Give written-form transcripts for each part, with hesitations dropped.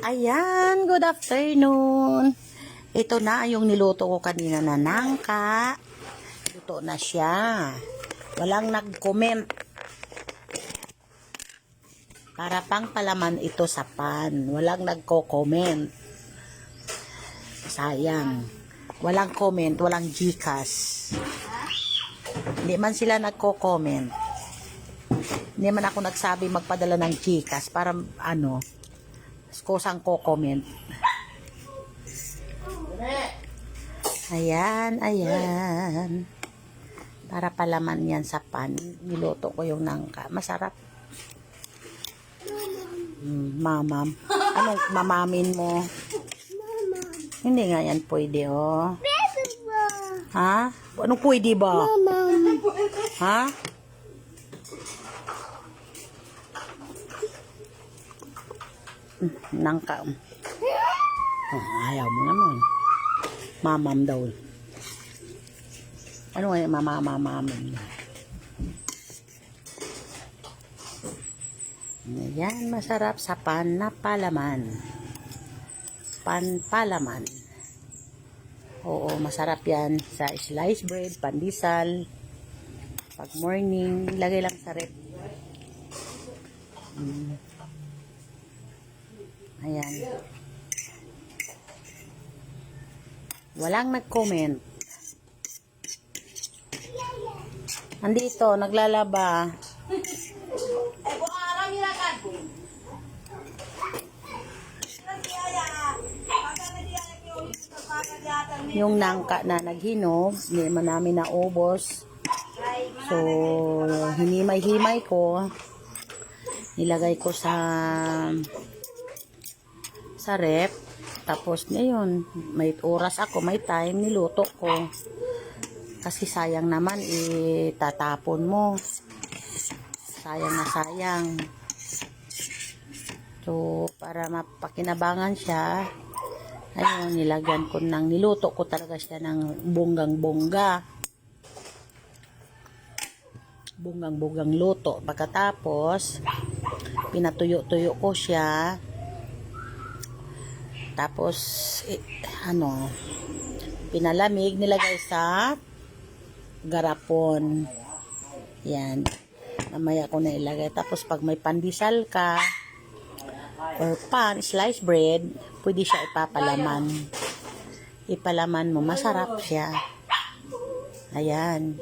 Ayan, good afternoon. Ito na yung niluto ko kanina na nangka. Luto na siya. Walang nag-comment. Para pang palaman ito sa pan. Walang nagko-comment. Sayang. Walang comment, walang Gcash. Hindi man sila nagko-comment. Hindi man ako nagsabi magpadala ng Gcash para kusang ko-comment. Ayan. Para palaman yan sa pan. Niluto ko yung nangka. Masarap. Mamam. Anong mamamin mo? Hindi nga yan pwede, oh. Ha? Anong pwede ba? Ha? Nangka. Ayaw mo naman. Mamam daw. Ano nga yung mamamamin? Ayan, masarap sa pan na palaman. Panpalaman. Oo, masarap yan sa sliced bread, pandesal. Pag morning, lagay lang sa rep. Ayan. Walang nag-comment. Andito, naglalaba. Yung nangka na naghinog, hindi man namin naubos. So, hinimay-himay ko. Nilagay ko sa rep. Tapos ngayon, may oras ako, may time, niluto ko. Kasi sayang naman, tatapon mo. Sayang na sayang. So, para mapakinabangan siya, ayun, nilagyan ko niluto ko talaga siya ng bonggang-bongga. Bonggang-bonggang luto. Pagkatapos, pinatuyo-tuyo ko siya. Tapos, pinalamig, nilagay sa garapon. Yan. Mamaya ko na ilagay. Tapos, pag may pandesal ka, or pan, sliced bread, pwede siya ipapalaman. Ipalaman mo, masarap siya. Ayan.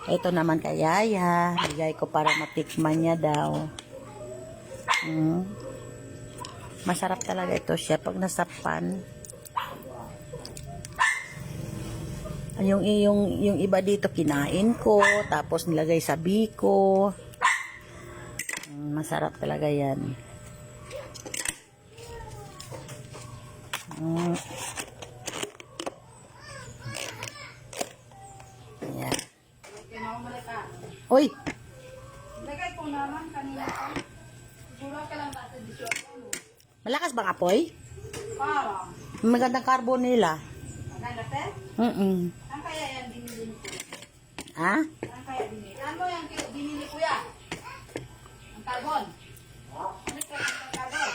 Ito naman kay Yaya. Bigay ko para matikman niya daw. Masarap talaga ito siya pag nasa pan. Yung iba dito kinain ko, tapos nilagay sa biko. Masarap talaga yan. Ayan. Uy! Lagay ko naman kanina pa. Siguro ka lang dati dito. Malakas bang apoy? Parang. Magandang carbon nila. Maganda, te? Ang kaya yan binili ko? Ha? Ang kaya binili? Ano yung binili ko yan? Ang carbon? Ano kaya ang carbon?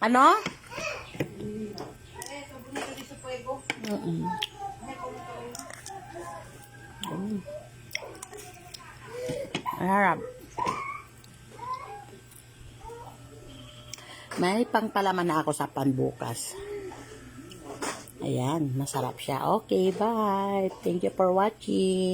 Ano? Eh, so bunito di sa fuego. Harap. May pangpalaman na ako sa pan bukas. Ayan, masarap siya. Okay, bye. Thank you for watching.